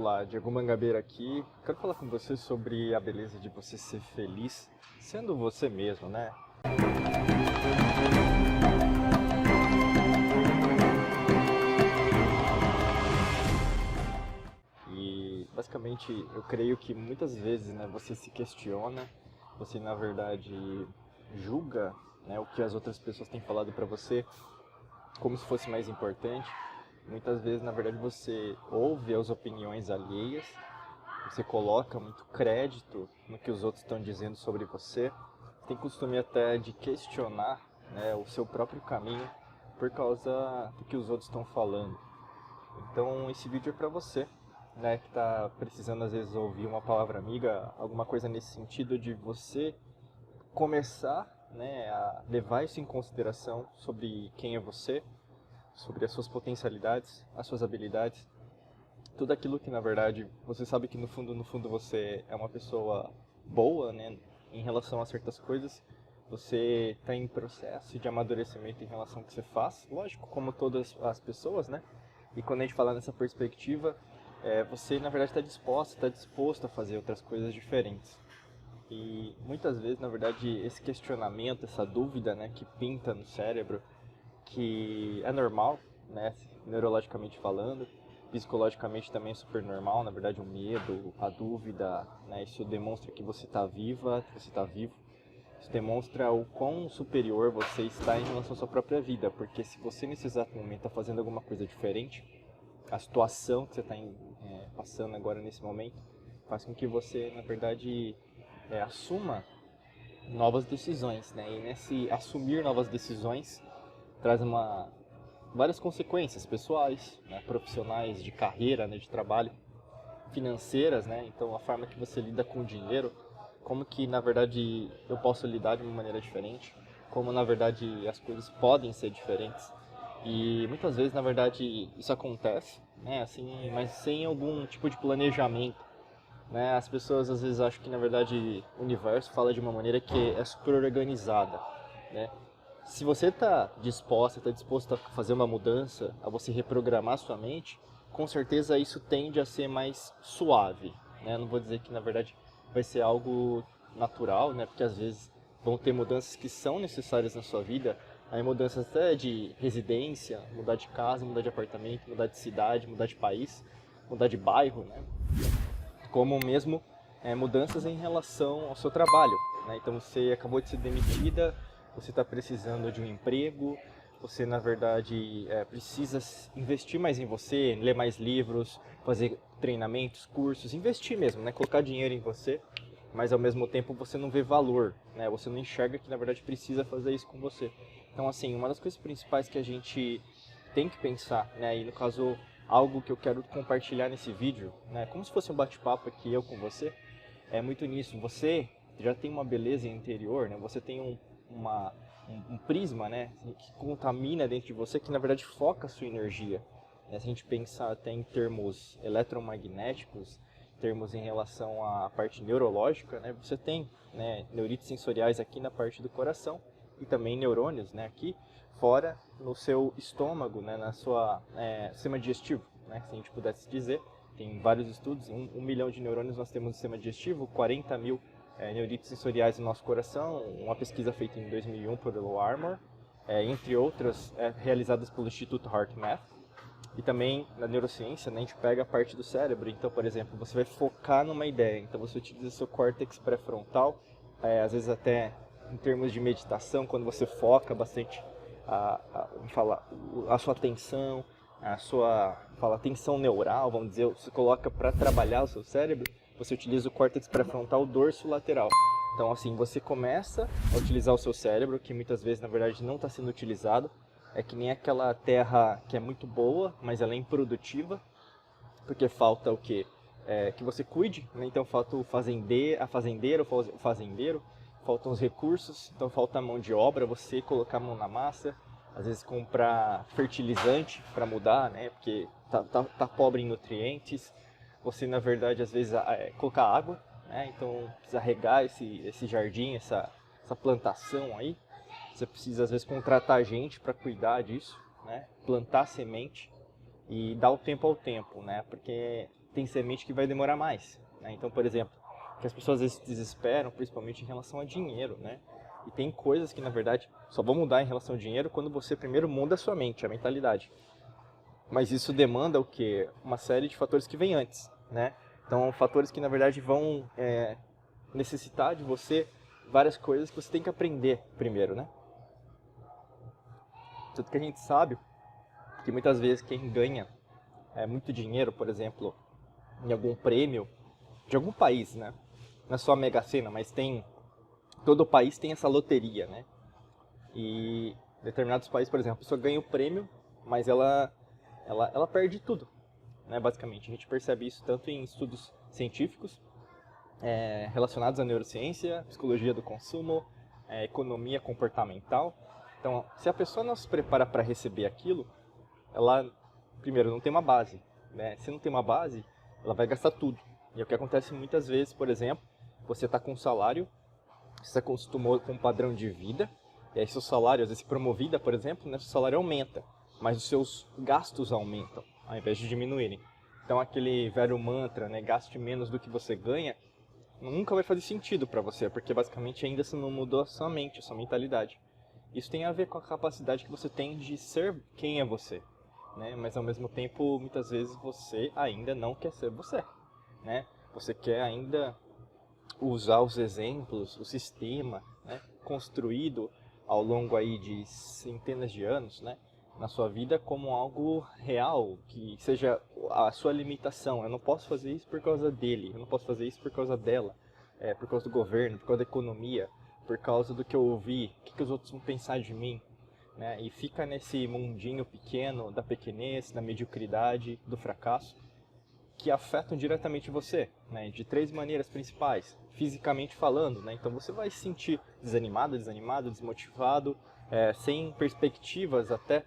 Olá, Diego Mangabeira aqui. Quero falar com você sobre a beleza de você ser feliz sendo você mesmo, né? E basicamente eu creio que muitas vezes, né, você se questiona, você na verdade julga, né, o que as outras pessoas têm falado pra você como se fosse mais importante. Muitas vezes, na verdade, você ouve as opiniões alheias, você coloca muito crédito no que os outros estão dizendo sobre você, tem costume até de questionar, né, o seu próprio caminho por causa do que os outros estão falando. Então esse vídeo é para você, né, que está precisando às vezes ouvir uma palavra amiga, alguma coisa nesse sentido de você começar, né, a levar isso em consideração sobre quem é você, sobre as suas potencialidades, as suas habilidades, tudo aquilo que na verdade você sabe que no fundo você é uma pessoa boa, né, em relação a certas coisas. Você está em processo de amadurecimento em relação ao que você faz, lógico, como todas as pessoas, né? E quando a gente fala nessa perspectiva, você na verdade está disposto a fazer outras coisas diferentes. E muitas vezes, na verdade, esse questionamento, essa dúvida, né, que pinta no cérebro, que é normal, né, neurologicamente falando, psicologicamente também é super normal, na verdade o medo, a dúvida, né, isso demonstra que você está viva, que você está vivo, isso demonstra o quão superior você está em relação à sua própria vida, porque se você nesse exato momento está fazendo alguma coisa diferente, a situação que você está passando agora nesse momento faz com que você, na verdade, assuma novas decisões, né, e nesse assumir novas decisões traz várias consequências pessoais, né, profissionais, de carreira, né, de trabalho, financeiras, né, então a forma que você lida com o dinheiro, como que na verdade eu posso lidar de uma maneira diferente, como na verdade as coisas podem ser diferentes. E muitas vezes na verdade isso acontece, né, assim, mas sem algum tipo de planejamento, né? As pessoas às vezes acham que na verdade o universo fala de uma maneira que é super organizada, né? Se você está disposto a fazer uma mudança, a você reprogramar sua mente, com certeza isso tende a ser mais suave, né? Não vou dizer que na verdade vai ser algo natural, né? Porque às vezes vão ter mudanças que são necessárias na sua vida, aí mudanças até de residência, mudar de casa, mudar de apartamento, mudar de cidade, mudar de país, mudar de bairro, né? Como mesmo mudanças em relação ao seu trabalho, né? Então você acabou de ser demitida, você está precisando de um emprego, você na verdade precisa investir mais em você, ler mais livros, fazer treinamentos, cursos, investir mesmo, né? Colocar dinheiro em você, mas ao mesmo tempo você não vê valor, né? Você não enxerga que na verdade precisa fazer isso com você. Então assim, uma das coisas principais que a gente tem que pensar, né? E no caso algo que eu quero compartilhar nesse vídeo, né? Como se fosse um bate-papo aqui eu com você, é muito nisso. Você já tem uma beleza interior, né? Você tem um prisma, né, que contamina dentro de você, que na verdade foca a sua energia. Se a gente pensar até em termos eletromagnéticos, termos em relação à parte neurológica, né, você tem, né, neurites sensoriais aqui na parte do coração e também neurônios, né, aqui fora no seu estômago, né, na sua sistema digestivo, né, se a gente pudesse dizer. Tem vários estudos, 1 milhão de neurônios nós temos no sistema digestivo, 40 mil neurites sensoriais no nosso coração, uma pesquisa feita em 2001 pelo Armour, entre outras realizadas pelo Instituto HeartMath. E também na neurociência, né, a gente pega a parte do cérebro, então, por exemplo, você vai focar numa ideia, então você utiliza seu córtex pré-frontal, às vezes até em termos de meditação, quando você foca bastante a sua atenção, a sua tensão neural, vamos dizer, você coloca para trabalhar o seu cérebro, você utiliza o córtex pré-frontal dorso lateral. Então assim, você começa a utilizar o seu cérebro, que muitas vezes na verdade não está sendo utilizado. É que nem aquela terra que é muito boa, mas ela é improdutiva, porque falta o quê? Que você cuide, né? Então falta a fazendeira, o fazendeiro, faltam os recursos, então falta a mão de obra, você colocar a mão na massa, às vezes comprar fertilizante para mudar, né? Porque tá pobre em nutrientes. Você na verdade às vezes colocar água, né? Então precisa regar esse jardim, essa plantação aí. Você precisa às vezes contratar gente para cuidar disso, né? Plantar semente e dar o tempo ao tempo, né? Porque tem semente que vai demorar mais, né? Então, por exemplo, que as pessoas às vezes se desesperam, principalmente em relação a dinheiro, né? E tem coisas que, na verdade, só vão mudar em relação ao dinheiro quando você primeiro muda a sua mente, a mentalidade. Mas isso demanda o quê? Uma série de fatores que vêm antes, né? Então, fatores que, na verdade, vão necessitar de você várias coisas que você tem que aprender primeiro, né? Tanto que a gente sabe que muitas vezes quem ganha muito dinheiro, por exemplo, em algum prêmio de algum país, né? Não é só a Mega Sena, mas todo o país tem essa loteria, né? E em determinados países, por exemplo, a pessoa ganha o prêmio, mas ela perde tudo, né? Basicamente, a gente percebe isso tanto em estudos científicos relacionados à neurociência, psicologia do consumo, economia comportamental. Então, se a pessoa não se prepara para receber aquilo, ela, primeiro, não tem uma base, né? Se não tem uma base, ela vai gastar tudo. E é o que acontece muitas vezes, por exemplo, você está com um salário, você se acostumou com um padrão de vida, e aí seu salário, às vezes promovida, por exemplo, né, seu salário aumenta, mas os seus gastos aumentam, ao invés de diminuírem. Então aquele velho mantra, né, gaste menos do que você ganha, nunca vai fazer sentido para você, porque basicamente ainda você não mudou a sua mente, a sua mentalidade. Isso tem a ver com a capacidade que você tem de ser quem é você, né? Mas ao mesmo tempo, muitas vezes você ainda não quer ser você, né? Você quer ainda usar os exemplos, o sistema, né, construído ao longo aí de centenas de anos, né, na sua vida como algo real, que seja a sua limitação. Eu não posso fazer isso por causa dele, eu não posso fazer isso por causa dela, por causa do governo, por causa da economia, por causa do que eu ouvi, o que os outros vão pensar de mim, né, e fica nesse mundinho pequeno da pequenez, da mediocridade, do fracasso, que afetam diretamente você, né, de 3 maneiras principais, fisicamente falando, né, então você vai se sentir desanimado, desmotivado, sem perspectivas até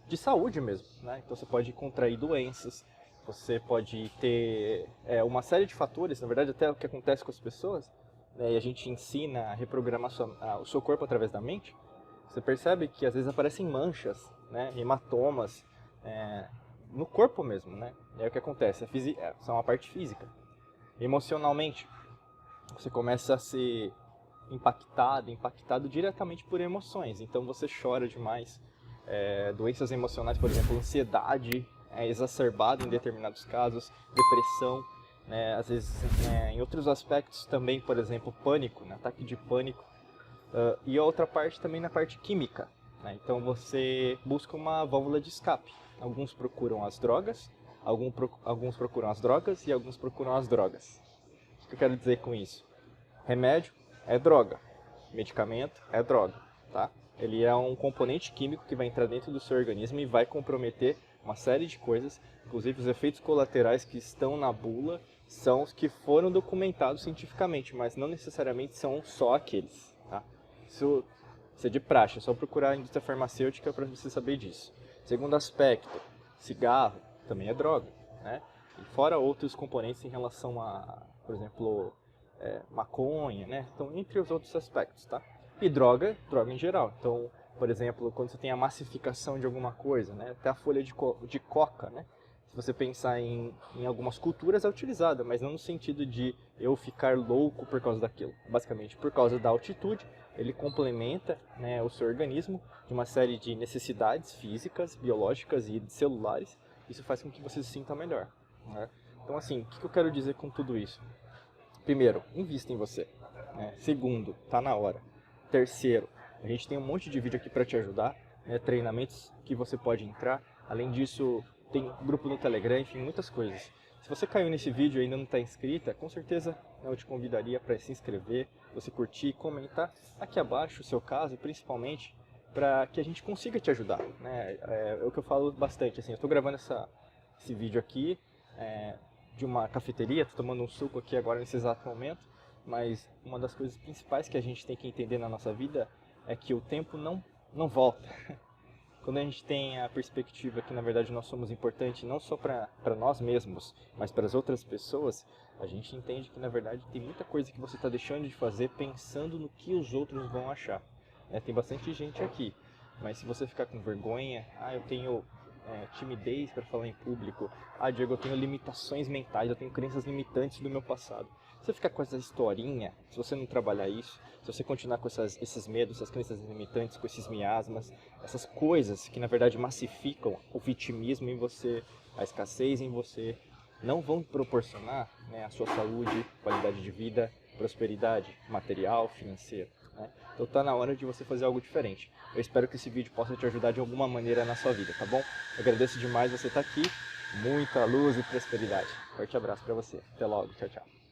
de saúde mesmo, né, então você pode contrair doenças, você pode ter uma série de fatores, na verdade até o que acontece com as pessoas, né, e a gente ensina a reprogramar o seu corpo através da mente, você percebe que às vezes aparecem manchas, né, hematomas, no corpo mesmo, né? E aí o que acontece? São a parte física. Emocionalmente, você começa a ser impactado diretamente por emoções. Então você chora demais. Doenças emocionais, por exemplo, ansiedade exacerbada em determinados casos, depressão, né? Às vezes em outros aspectos também, por exemplo, pânico, né? Ataque de pânico. E a outra parte também na parte química, né? Então você busca uma válvula de escape. Alguns procuram as drogas, alguns procuram as drogas e alguns procuram as drogas. O que eu quero dizer com isso? Remédio é droga, medicamento é droga, tá? Ele é um componente químico que vai entrar dentro do seu organismo e vai comprometer uma série de coisas, inclusive os efeitos colaterais que estão na bula são os que foram documentados cientificamente, mas não necessariamente são só aqueles, tá? Isso é de praxe, é só procurar a indústria farmacêutica para você saber disso. Segundo aspecto, cigarro também é droga, né? E fora outros componentes em relação a, por exemplo, maconha, né? Então, entre os outros aspectos, tá? E droga em geral. Então, por exemplo, quando você tem a massificação de alguma coisa, né? Até a folha de coca, né? Se você pensar em algumas culturas é utilizada, mas não no sentido de eu ficar louco por causa daquilo. Basicamente, por causa da altitude, ele complementa, né, o seu organismo de uma série de necessidades físicas, biológicas e celulares. Isso faz com que você se sinta melhor, né? Então, assim, o que eu quero dizer com tudo isso? Primeiro, invista em você, né? Segundo, tá na hora. Terceiro, a gente tem um monte de vídeo aqui para te ajudar, né? Treinamentos que você pode entrar. Além disso, tem grupo no Telegram, enfim, muitas coisas. Se você caiu nesse vídeo e ainda não está inscrita, com certeza eu te convidaria para se inscrever, você curtir e comentar aqui abaixo o seu caso, principalmente para que a gente consiga te ajudar, né? É o que eu falo bastante, assim, eu estou gravando esse vídeo aqui de uma cafeteria, estou tomando um suco aqui agora nesse exato momento, mas uma das coisas principais que a gente tem que entender na nossa vida é que o tempo não volta. Quando a gente tem a perspectiva que na verdade nós somos importantes não só para nós mesmos, mas para as outras pessoas, a gente entende que na verdade tem muita coisa que você está deixando de fazer pensando no que os outros vão achar. Tem bastante gente aqui, mas se você ficar com vergonha, eu tenho timidez para falar em público. Ah, Diego, eu tenho limitações mentais, eu tenho crenças limitantes do meu passado. Se você ficar com essa historinha, se você não trabalhar isso, se você continuar com esses medos, essas crenças limitantes, com esses miasmas, essas coisas que na verdade massificam o vitimismo em você, a escassez em você, não vão proporcionar, né, a sua saúde, qualidade de vida, prosperidade material, financeira. Né? Então tá na hora de você fazer algo diferente. Eu espero que esse vídeo possa te ajudar de alguma maneira na sua vida, tá bom? Eu agradeço demais você estar aqui. Muita luz e prosperidade. Forte abraço para você. Até logo. Tchau, tchau.